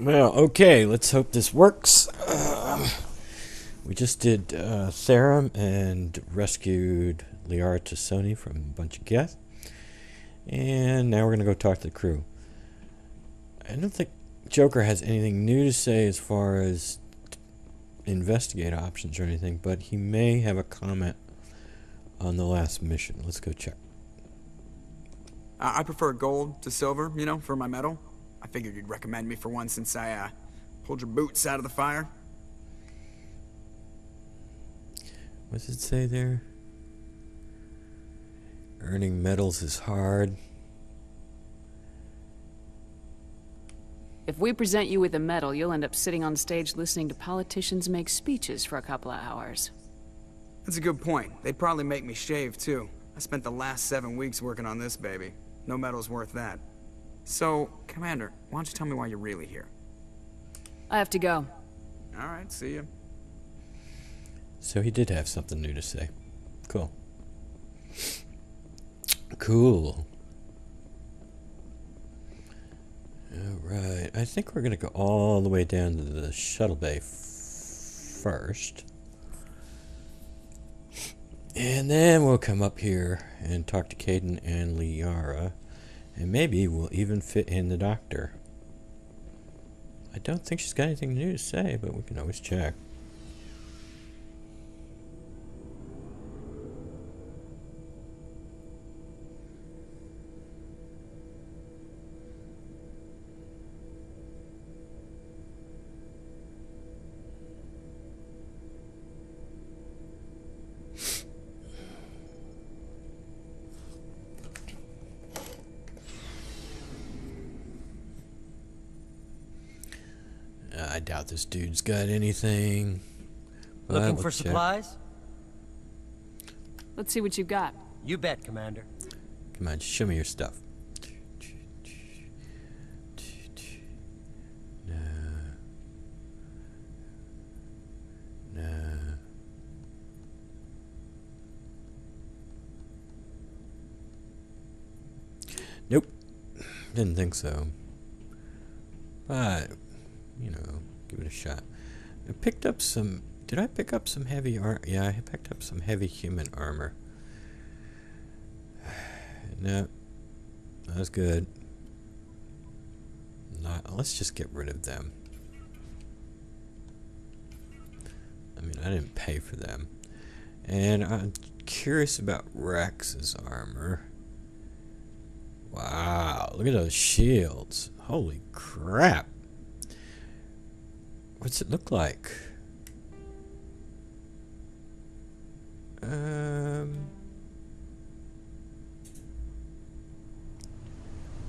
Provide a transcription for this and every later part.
Well, okay, let's hope this works. We just did Therum and rescued Liara Tassoni from a bunch of guests. And now we're going to go talk to the crew. I don't think Joker has anything new to say as far as investigate options or anything, but he may have a comment on the last mission. Let's go check. I prefer gold to silver, you know, for my medal. I figured you'd recommend me for one since I pulled your boots out of the fire. What does it say there? Earning medals is hard. If we present you with a medal, you'll end up sitting on stage listening to politicians make speeches for a couple of hours. That's a good point. They'd probably make me shave, too. I spent the last 7 weeks working on this baby. No medal's worth that. So, Commander, why don't you tell me why you're really here? I have to go. Alright, see ya. So he did have something new to say. Cool. Cool. Alright, I think we're going to go all the way down to the shuttle bay first. And then we'll come up here and talk to Caden and Liara. And maybe we'll even fit in the doctor. I don't think she's got anything new to say, but we can always check. I doubt this dude's got anything. Looking for supplies? Let's see what you've got. You bet, Commander. Come on, show me your stuff. No. No. Nope. Didn't think so. But, you know, give it a shot. I picked up some... Did I pick up some heavy armor? Yeah, I picked up some heavy human armor. No. That was good. Not, let's just get rid of them. I mean, I didn't pay for them. And I'm curious about Rex's armor. Wow, look at those shields. Holy crap. What's it look like?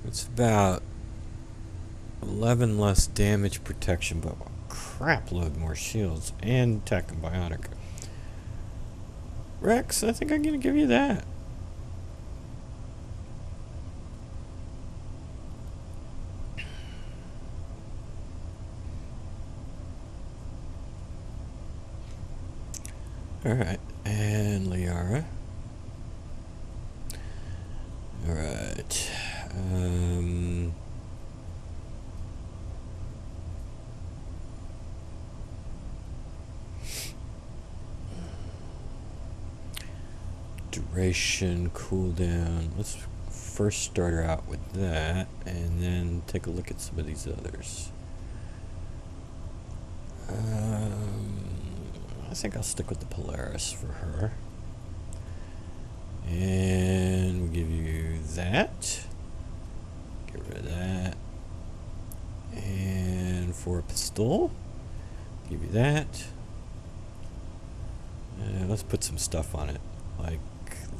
It's about 11 less damage protection, but a crap load more shields and tech and biotic. Rex, I think I'm gonna give you that. Alright, and Liara. Alright. Duration, cooldown. Let's first start her out with that, and then take a look at some of these others. I think I'll stick with the Polaris for her. And we'll give you that. Get rid of that. And for a pistol, give you that. Let's put some stuff on it. Like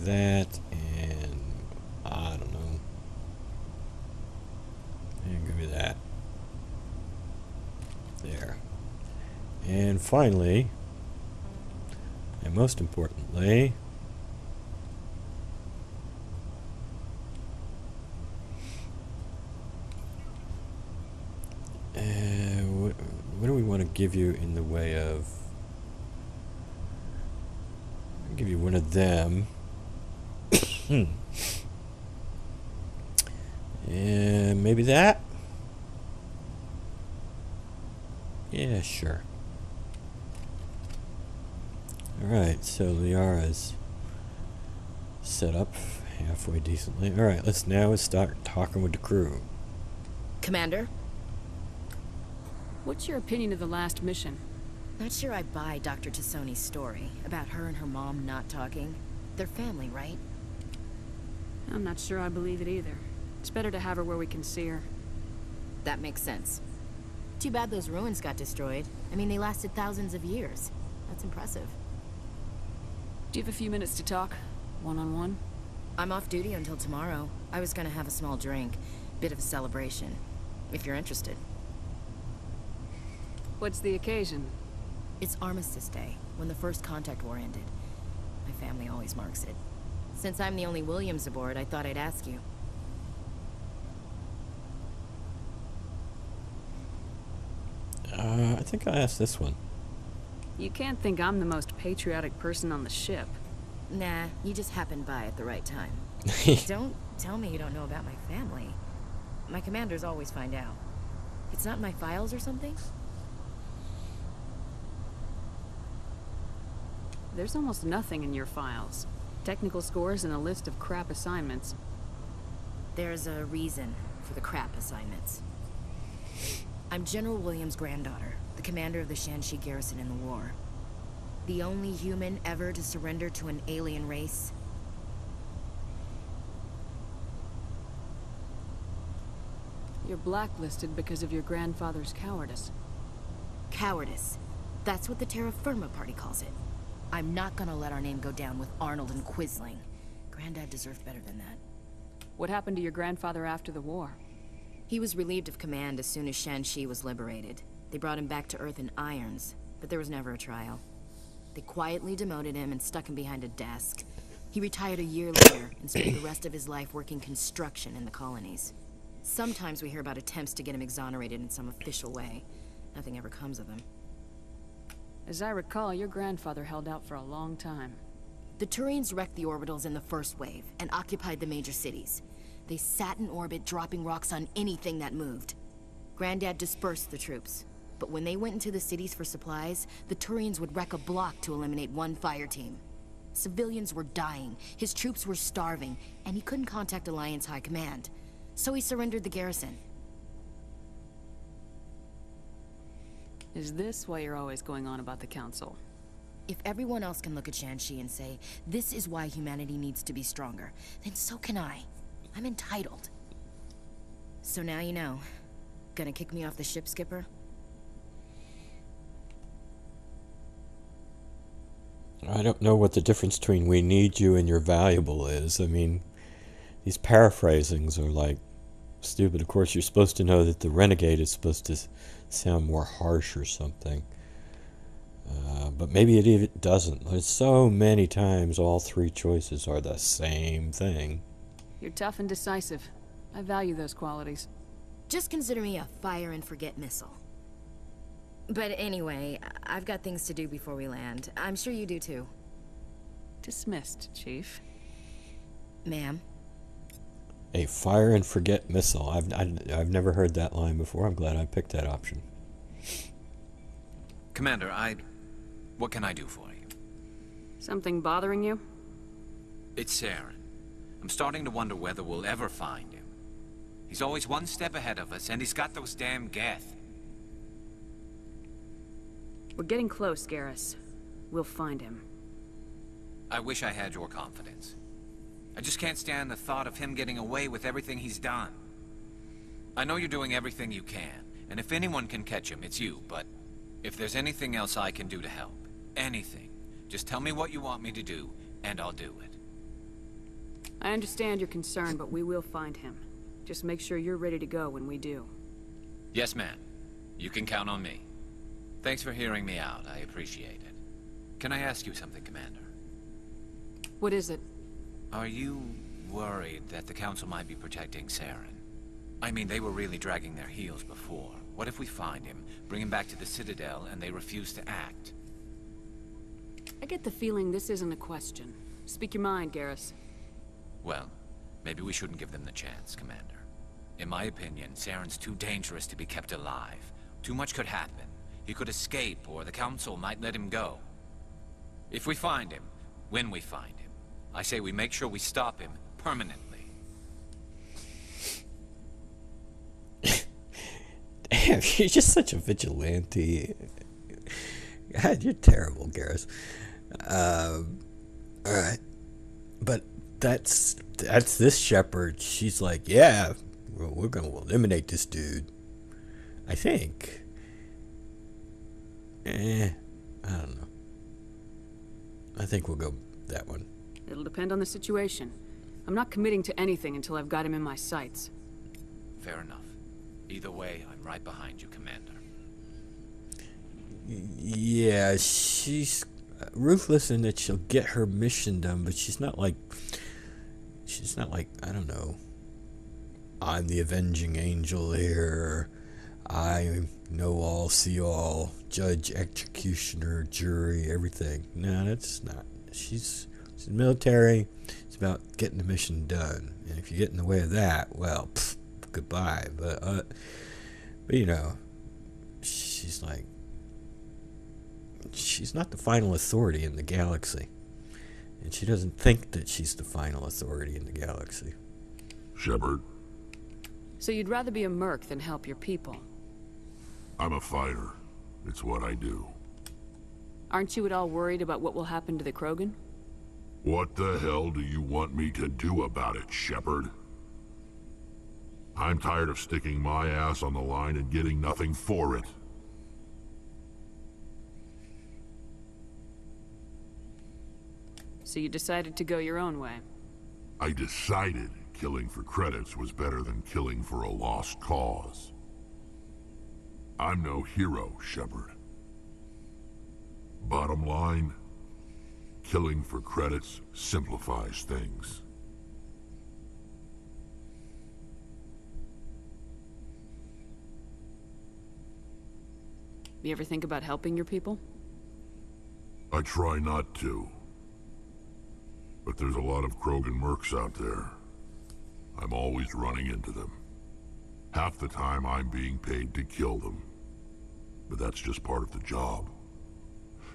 that, and I don't know. And give me that. There. And finally, and most importantly, what do we want to give you in the way of... I'll give you one of them. And maybe that. Yeah, sure. Alright, so Liara's set up halfway decently. Alright, let's now start talking with the crew. Commander? What's your opinion of the last mission? Not sure I buy Dr. Tassoni's story about her and her mom not talking. They're family, right? I'm not sure I believe it either. It's better to have her where we can see her. That makes sense. Too bad those ruins got destroyed. I mean, they lasted thousands of years. That's impressive. Do you have a few minutes to talk? One-on-one? I'm off duty until tomorrow. I was gonna have a small drink. Bit of a celebration. If you're interested. What's the occasion? It's Armistice Day, when the first contact war ended. My family always marks it. Since I'm the only Williams aboard, I thought I'd ask you. I think I asked this one. You can't think I'm the most patriotic person on the ship. Nah, you just happened by at the right time. Don't tell me you don't know about my family. My commanders always find out. It's not in my files or something? There's almost nothing in your files. Technical scores and a list of crap assignments. There's a reason for the crap assignments. I'm General Williams' granddaughter, the commander of the Shanxi garrison in the war. The only human ever to surrender to an alien race. You're blacklisted because of your grandfather's cowardice. Cowardice. That's what the Terra Firma party calls it. I'm not gonna let our name go down with Arnold and Quisling. Granddad deserved better than that. What happened to your grandfather after the war? He was relieved of command as soon as Shanxi was liberated. They brought him back to Earth in irons, but there was never a trial. They quietly demoted him and stuck him behind a desk. He retired a year later and spent the rest of his life working construction in the colonies. Sometimes we hear about attempts to get him exonerated in some official way. Nothing ever comes of them. As I recall, your grandfather held out for a long time. The Turians wrecked the orbitals in the first wave and occupied the major cities. They sat in orbit, dropping rocks on anything that moved. Granddad dispersed the troops, but when they went into the cities for supplies, the Turians would wreck a block to eliminate one fire team. Civilians were dying, his troops were starving, and he couldn't contact Alliance High Command. So he surrendered the garrison. Is this why you're always going on about the Council? If everyone else can look at Shanxi and say, this is why humanity needs to be stronger, then so can I. I'm entitled. So now you know. Gonna kick me off the ship, Skipper? I don't know what the difference between "we need you" and "you're valuable" is. I mean, these paraphrasings are like stupid. Of course, you're supposed to know that the renegade is supposed to sound more harsh or something. But maybe it even doesn't. There's so many times all three choices are the same thing. You're tough and decisive. I value those qualities. Just consider me a fire and forget missile. But anyway, I've got things to do before we land. I'm sure you do too. Dismissed, Chief. Ma'am? A fire and forget missile. I've never heard that line before. I'm glad I picked that option. Commander, what can I do for you? Something bothering you? It's Saren. I'm starting to wonder whether we'll ever find him. He's always one step ahead of us, and he's got those damn Geth. We're getting close, Garrus. We'll find him. I wish I had your confidence. I just can't stand the thought of him getting away with everything he's done. I know you're doing everything you can, and if anyone can catch him, it's you, but if there's anything else I can do to help, anything, just tell me what you want me to do, and I'll do it. I understand your concern, but we will find him. Just make sure you're ready to go when we do. Yes, ma'am. You can count on me. Thanks for hearing me out. I appreciate it. Can I ask you something, Commander? What is it? Are you worried that the Council might be protecting Saren? I mean, they were really dragging their heels before. What if we find him, bring him back to the Citadel, and they refuse to act? I get the feeling this isn't a question. Speak your mind, Garrus. Well, maybe we shouldn't give them the chance, Commander. In my opinion, Saren's too dangerous to be kept alive. Too much could happen. he could escape or the Council might let him go. If we find him, when we find him, I say we make sure we stop him permanently. Damn, you're just such a vigilante. God, you're terrible, Garrus. Alright. But that's this Shepard. She's like, yeah, we're gonna eliminate this dude. I think. I don't know. I think we'll go that one. It'll depend on the situation. I'm not committing to anything until I've got him in my sights. Fair enough. Either way, I'm right behind you, Commander. Yeah, she's ruthless in that she'll get her mission done, but she's not like, I don't know, I'm the avenging angel here, I know all, see all, judge, executioner, jury, everything. No, that's not. She's military. It's about getting the mission done, and if you get in the way of that, well, goodbye. But you know, she's like, she's not the final authority in the galaxy, and she doesn't think that she's the final authority in the galaxy. Shepard, So you'd rather be a merc than help your people? I'm a fighter. It's what I do. Aren't you at all worried about what will happen to the Krogan? What the hell do you want me to do about it, Shepard? I'm tired of sticking my ass on the line and getting nothing for it. So you decided to go your own way? I decided killing for credits was better than killing for a lost cause. I'm no hero, Shepard. Bottom line, killing for credits simplifies things. You ever think about helping your people? I try not to. But there's a lot of Krogan mercs out there. I'm always running into them. Half the time I'm being paid to kill them. But that's just part of the job.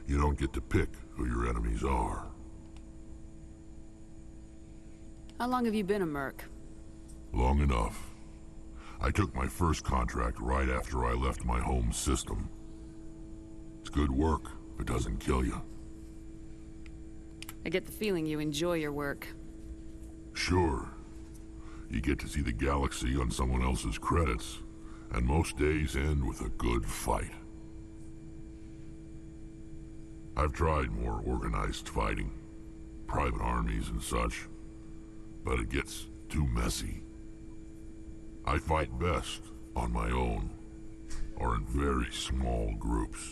You don't get to pick who your enemies are. How long have you been a merc? Long enough. I took my first contract right after I left my home system. It's good work, if it doesn't kill you. I get the feeling you enjoy your work. Sure. You get to see the galaxy on someone else's credits, and most days end with a good fight. I've tried more organized fighting, private armies and such, but it gets too messy. I fight best on my own, or in very small groups.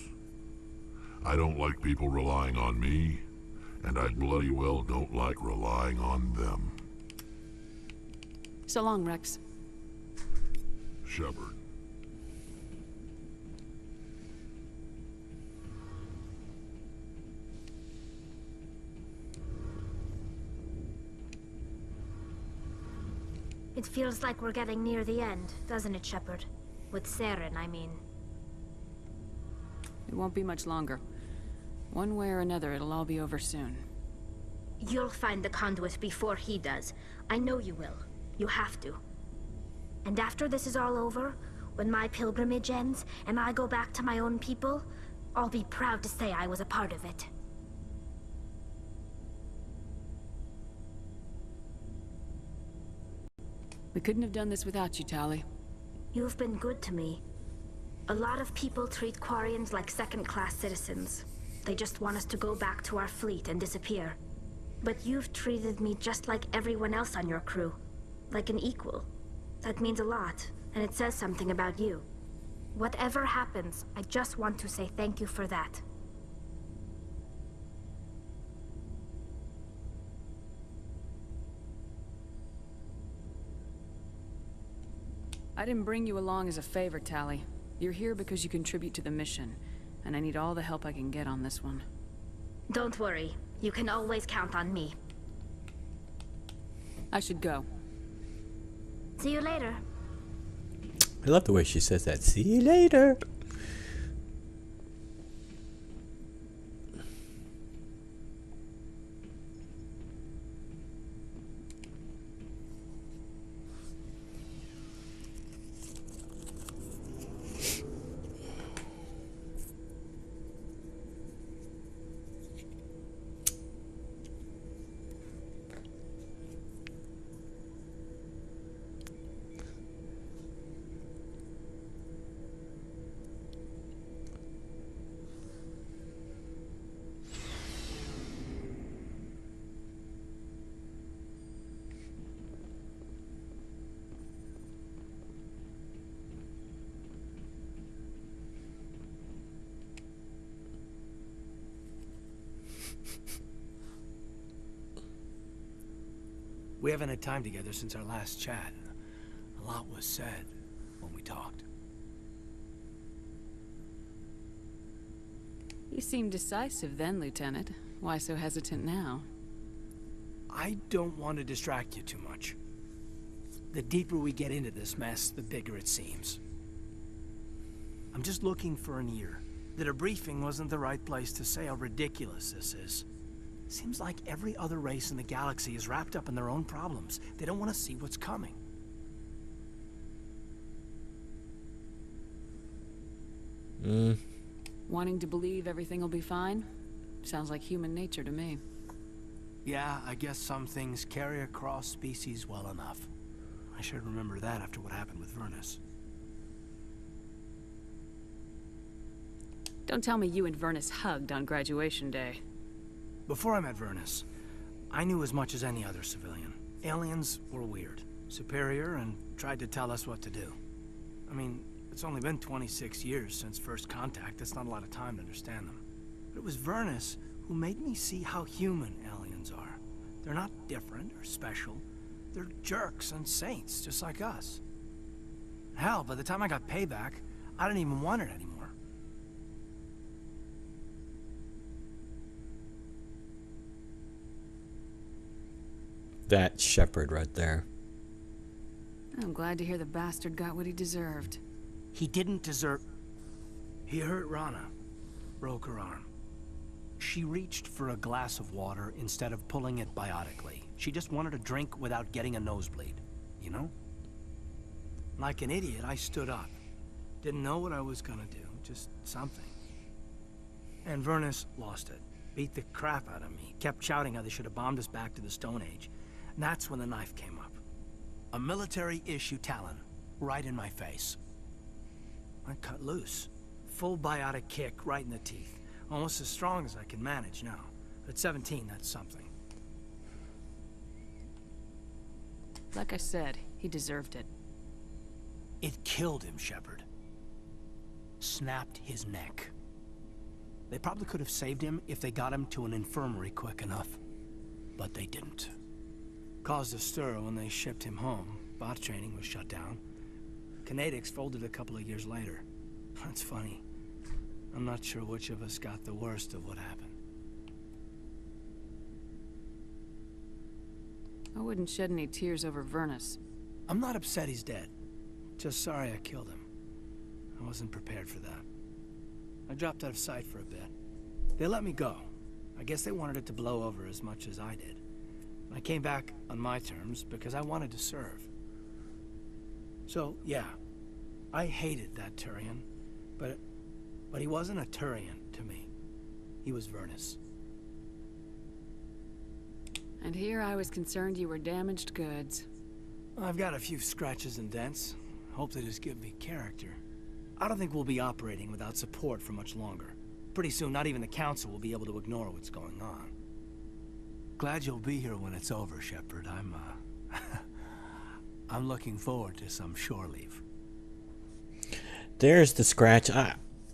I don't like people relying on me, and I bloody well don't like relying on them. So long, Rex. Shepard. It feels like we're getting near the end, doesn't it, Shepard? With Saren, I mean. It won't be much longer. One way or another, it'll all be over soon. You'll find the conduit before he does. I know you will. You have to. And after this is all over, when my pilgrimage ends, and I go back to my own people, I'll be proud to say I was a part of it. We couldn't have done this without you, Tali. You've been good to me. A lot of people treat Quarians like second-class citizens. They just want us to go back to our fleet and disappear. But you've treated me just like everyone else on your crew. Like an equal. That means a lot, and it says something about you. Whatever happens, I just want to say thank you for that. I didn't bring you along as a favor, Tali. You're here because you contribute to the mission, and I need all the help I can get on this one. Don't worry. You can always count on me. I should go. See you later. I love the way she says that. See you later. We haven't had time together since our last chat. A lot was said when we talked. You seemed decisive then, Lieutenant. Why so hesitant now? I don't want to distract you too much. The deeper we get into this mess, the bigger it seems. I'm just looking for an ear. The debriefing wasn't the right place to say how ridiculous this is. Seems like every other race in the galaxy is wrapped up in their own problems. They don't want to see what's coming. Wanting to believe everything will be fine? Sounds like human nature to me. Yeah, I guess some things carry across species well enough. I should remember that after what happened with Vernus. Don't tell me you and Vernus hugged on graduation day. Before I met Vernus, I knew as much as any other civilian. Aliens were weird, superior, and tried to tell us what to do. I mean, it's only been 26 years since first contact. That's not a lot of time to understand them. But it was Vernus who made me see how human aliens are. They're not different or special. They're jerks and saints, just like us. Hell, by the time I got payback, I didn't even want it anymore. That Shepard right there. I'm glad to hear the bastard got what he deserved. He didn't deserve... He hurt Rana. Broke her arm. She reached for a glass of water instead of pulling it biotically. She just wanted a drink without getting a nosebleed, you know? Like an idiot, I stood up. Didn't know what I was gonna do, just something. And Vernus lost it. Beat the crap out of me. Kept shouting how they should have bombed us back to the Stone Age. And that's when the knife came up. A military-issue Talon, right in my face. I cut loose. Full biotic kick right in the teeth. Almost as strong as I can manage now. At 17, that's something. Like I said, he deserved it. It killed him, Shepard. Snapped his neck. They probably could have saved him if they got him to an infirmary quick enough. But they didn't. Caused a stir when they shipped him home. Bot training was shut down. Kinetics folded a couple of years later. That's funny. I'm not sure which of us got the worst of what happened. I wouldn't shed any tears over Vernus. I'm not upset he's dead. Just sorry I killed him. I wasn't prepared for that. I dropped out of sight for a bit. They let me go. I guess they wanted it to blow over as much as I did. I came back on my terms because I wanted to serve. So, yeah, I hated that Turian, but he wasn't a Turian to me. He was Vernus. And here I was concerned you were damaged goods. I've got a few scratches and dents. Hope they just give me character. I don't think we'll be operating without support for much longer. Pretty soon, not even the Council will be able to ignore what's going on. Glad you'll be here when it's over, Shepard. I'm looking forward to some shore leave. There's the scratch.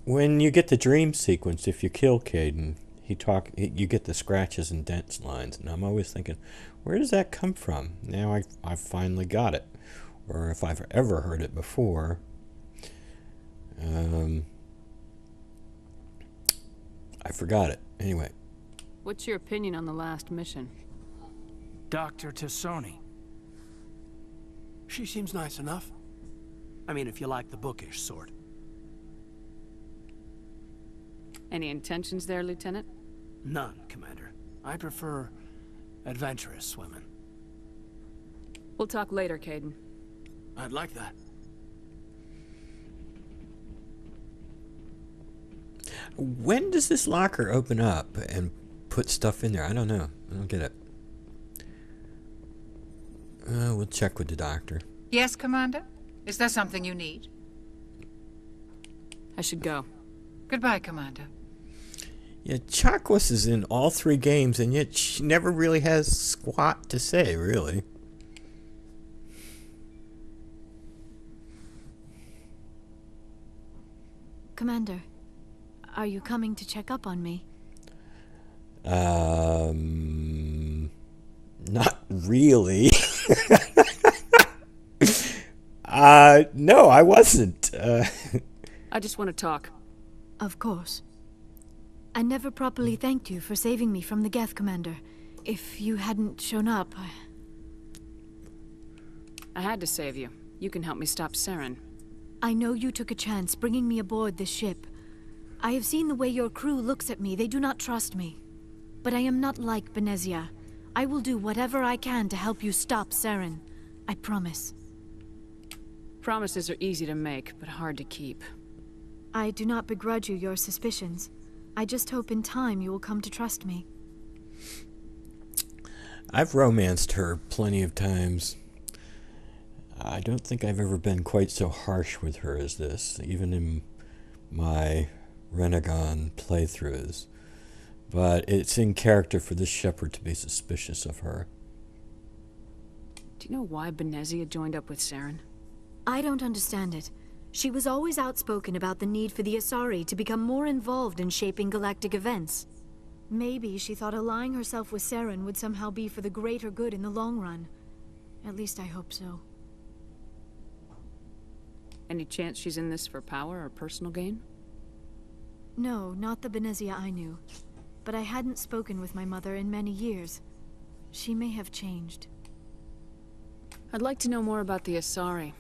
When you get the dream sequence, if you kill Kaidan, you get the scratches and dents lines, and I'm always thinking, where does that come from? Now I finally got it, or if I've ever heard it before. I forgot it. Anyway. What's your opinion on the last mission? Dr. Tassoni. She seems nice enough. I mean, if you like the bookish sort. Any intentions there, Lieutenant? None, Commander. I prefer adventurous women. We'll talk later, Kaidan. I'd like that. When does this locker open up and put stuff in there? I don't know. I don't get it. We'll check with the doctor. Yes, Commander? Is there something you need? I should go. Goodbye, Commander. Yeah, Chakwas is in all 3 games, and yet she never really has squat to say, really. Commander, are you coming to check up on me? Not really. No, I wasn't. I just want to talk. Of course. I never properly thanked you for saving me from the Geth, Commander. If you hadn't shown up, I had to save you. You can help me stop Saren. I know you took a chance bringing me aboard this ship. I have seen the way your crew looks at me. They do not trust me. But I am not like Benezia. I will do whatever I can to help you stop Saren. I promise. Promises are easy to make, but hard to keep. I do not begrudge you your suspicions. I just hope in time you will come to trust me. I've romanced her plenty of times. I don't think I've ever been quite so harsh with her as this, even in my Renegon playthroughs. But it's in character for this shepherd to be suspicious of her. Do you know why Benezia joined up with Saren? I don't understand it. She was always outspoken about the need for the Asari to become more involved in shaping galactic events. Maybe she thought allying herself with Saren would somehow be for the greater good in the long run. At least I hope so. Any chance she's in this for power or personal gain? No, not the Benezia I knew. But I hadn't spoken with my mother in many years. She may have changed. I'd like to know more about the Asari.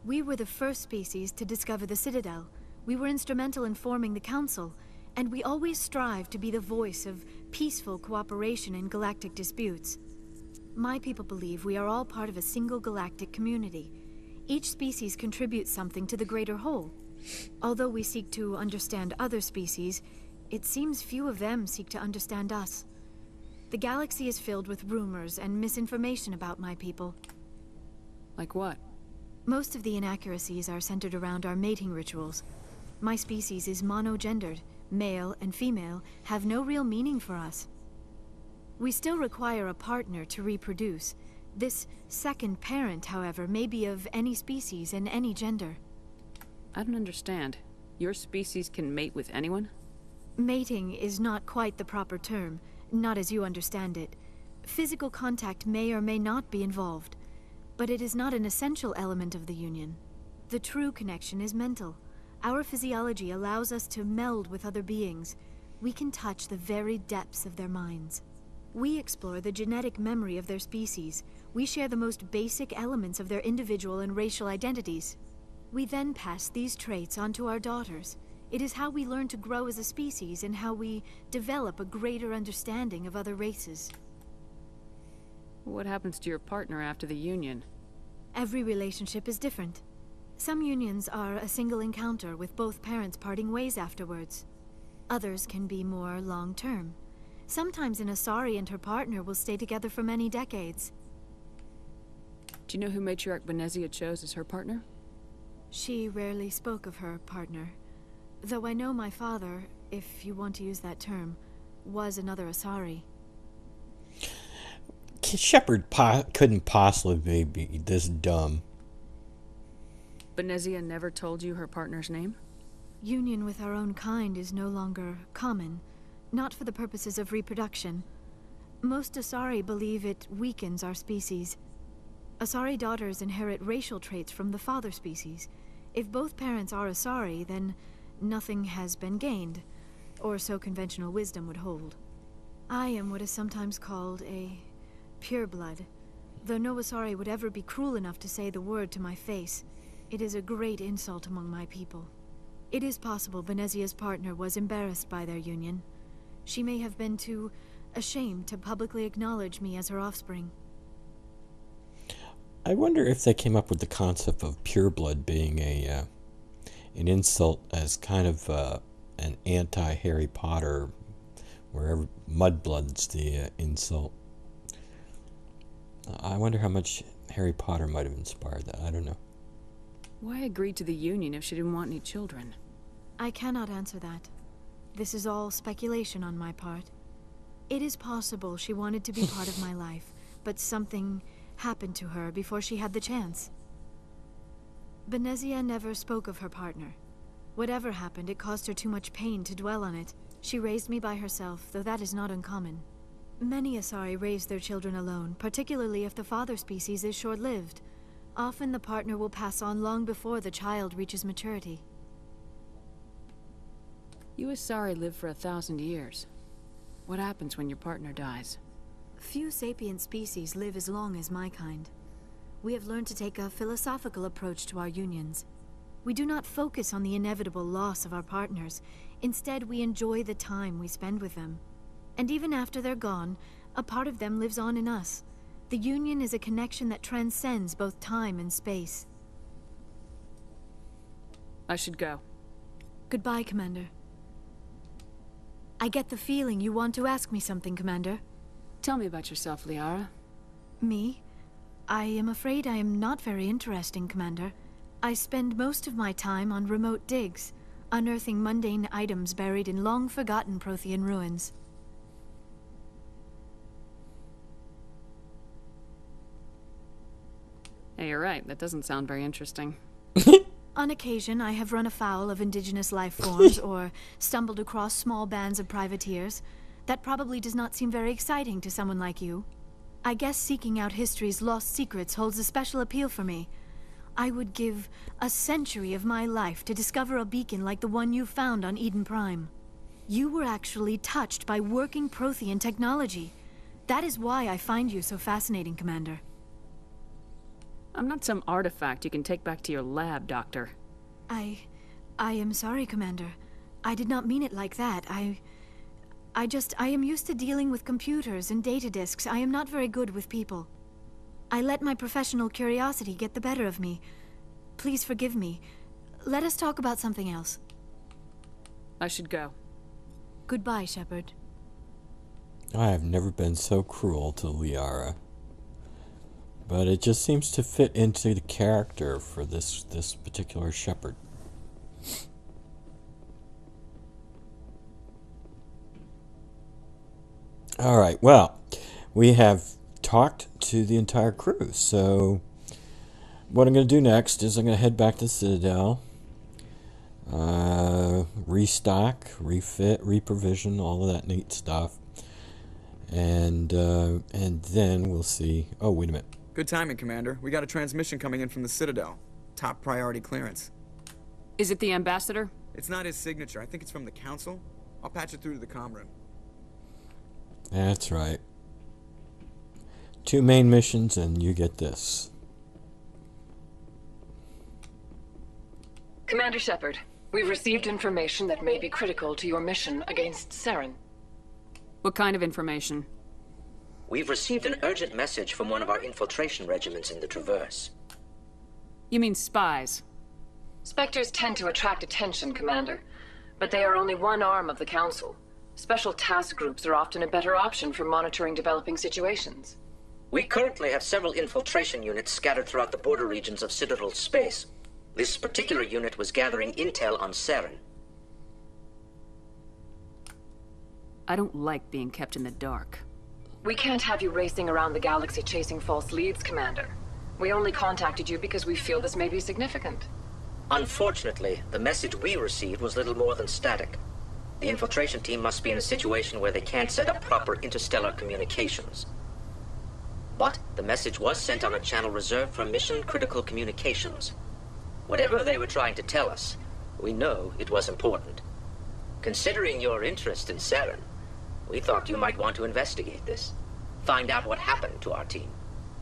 We were the first species to discover the Citadel. We were instrumental in forming the Council, and we always strive to be the voice of peaceful cooperation in galactic disputes. My people believe we are all part of a single galactic community. Each species contributes something to the greater whole. Although we seek to understand other species, it seems few of them seek to understand us. The galaxy is filled with rumors and misinformation about my people. Like what? Most of the inaccuracies are centered around our mating rituals. My species is monogendered. Male and female have no real meaning for us. We still require a partner to reproduce. This second parent, however, may be of any species and any gender. I don't understand. Your species can mate with anyone? Mating is not quite the proper term, not as you understand it. Physical contact may or may not be involved, but it is not an essential element of the union. The true connection is mental. Our physiology allows us to meld with other beings. We can touch the very depths of their minds. We explore the genetic memory of their species. We share the most basic elements of their individual and racial identities. We then pass these traits on to our daughters. It is how we learn to grow as a species and how we develop a greater understanding of other races. What happens to your partner after the union? Every relationship is different. Some unions are a single encounter with both parents parting ways afterwards. Others can be more long-term. Sometimes an Asari and her partner will stay together for many decades. Do you know who Matriarch Benezia chose as her partner? She rarely spoke of her partner. Though I know my father, if you want to use that term, was another Asari. Shepard couldn't possibly be this dumb. Benezia never told you her partner's name? Union with our own kind is no longer common, not for the purposes of reproduction. Most Asari believe it weakens our species. Asari daughters inherit racial traits from the father species. If both parents are Asari, then nothing has been gained, or so conventional wisdom would hold. I am what is sometimes called a pureblood, though no Asari would ever be cruel enough to say the word to my face. It is a great insult among my people. It is possible Benezia's partner was embarrassed by their union. She may have been too ashamed to publicly acknowledge me as her offspring. I wonder if they came up with the concept of pureblood being an insult as kind of an anti-Harry Potter, where mudblood's the insult. I wonder how much Harry Potter might have inspired that. I don't know. Why agree to the union if she didn't want any children? I cannot answer that. This is all speculation on my part. It is possible she wanted to be part of my life, but something happened to her before she had the chance. Benezia never spoke of her partner. Whatever happened, it caused her too much pain to dwell on it. She raised me by herself, though that is not uncommon. Many Asari raise their children alone, particularly if the father species is short-lived. Often the partner will pass on long before the child reaches maturity. You Asari live for 1,000 years. What happens when your partner dies? Few sapient species live as long as my kind. We have learned to take a philosophical approach to our unions. We do not focus on the inevitable loss of our partners. Instead, we enjoy the time we spend with them. And even after they're gone, a part of them lives on in us. The union is a connection that transcends both time and space. I should go. Goodbye, Commander. I get the feeling you want to ask me something, Commander. Tell me about yourself, Liara. Me? I am afraid I am not very interesting, Commander. I spend most of my time on remote digs, unearthing mundane items buried in long-forgotten Prothean ruins. Hey, you're right. That doesn't sound very interesting. On occasion, I have run afoul of indigenous life forms or stumbled across small bands of privateers. That probably does not seem very exciting to someone like you. I guess seeking out history's lost secrets holds a special appeal for me. I would give a century of my life to discover a beacon like the one you found on Eden Prime. You were actually touched by working Prothean technology. That is why I find you so fascinating, Commander. I'm not some artifact you can take back to your lab, Doctor. I am sorry, Commander. I did not mean it like that. I am used to dealing with computers and data disks. I am not very good with people. I let my professional curiosity get the better of me. Please forgive me. Let us talk about something else. I should go. Goodbye, Shepard. I have never been so cruel to Liara. But it just seems to fit into the character for this particular Shepard. Alright, well, we have talked to the entire crew, so what I'm going to do next is I'm going to head back to Citadel, restock, refit, reprovision, all of that neat stuff, and then we'll see. Oh, wait a minute. Good timing, Commander. We got a transmission coming in from the Citadel. Top priority clearance. Is it the Ambassador? It's not his signature. I think it's from the Council. I'll patch it through to the comm room. That's right. 2 main missions and you get this. Commander Shepard, we've received information that may be critical to your mission against Saren. What kind of information? We've received an urgent message from one of our infiltration regiments in the Traverse. You mean spies? Spectres tend to attract attention, Commander, but they are only one arm of the Council. Special task groups are often a better option for monitoring developing situations. We currently have several infiltration units scattered throughout the border regions of Citadel space. This particular unit was gathering intel on Saren. I don't like being kept in the dark. We can't have you racing around the galaxy chasing false leads, Commander. We only contacted you because we feel this may be significant. Unfortunately, the message we received was little more than static. The infiltration team must be in a situation where they can't set up proper interstellar communications. But the message was sent on a channel reserved for mission-critical communications. Whatever they were trying to tell us, we know it was important. Considering your interest in Saren, we thought you might want to investigate this. Find out what happened to our team.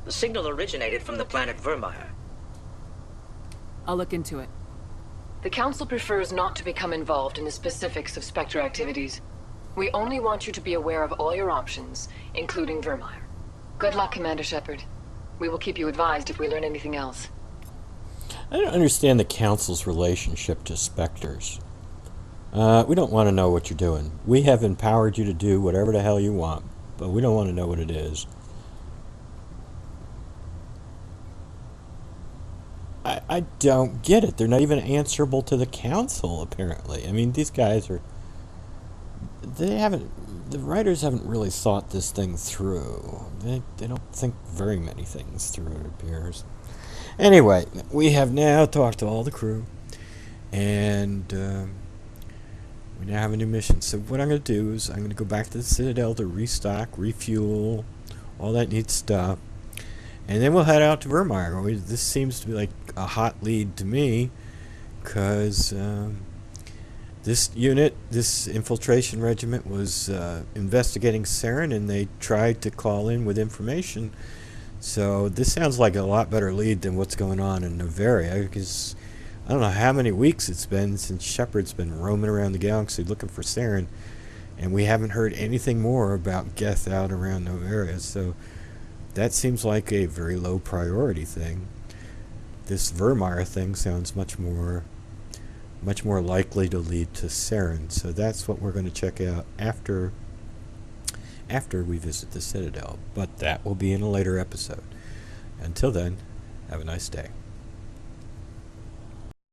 The signal originated from the planet Vermeer. I'll look into it. The Council prefers not to become involved in the specifics of Spectre activities. We only want you to be aware of all your options, including Vermeer. Good luck, Commander Shepard. We will keep you advised if we learn anything else. I don't understand the Council's relationship to Spectres. We don't want to know what you're doing. We have empowered you to do whatever the hell you want, but we don't want to know what it is. I don't get it. They're not even answerable to the Council, apparently. I mean, these guys are... The writers haven't really thought this thing through. They don't think very many things through, it appears. Anyway, we have now talked to all the crew, and we We now have a new mission. So what I'm going to do is I'm going to go back to the Citadel to restock, refuel, all that neat stuff. And then we'll head out to Vermeer. This seems to be like a hot lead to me, because this unit, this infiltration regiment, was investigating Saren, and they tried to call in with information. So this sounds like a lot better lead than what's going on in Noveria, because I don't know how many weeks it's been since Shepard's been roaming around the galaxy looking for Saren, and we haven't heard anything more about Geth out around Noveria. So that seems like a very low priority thing. This Vermeer thing sounds much more likely to lead to Saren. So that's what we're going to check out after we visit the Citadel. But that will be in a later episode. Until then, have a nice day.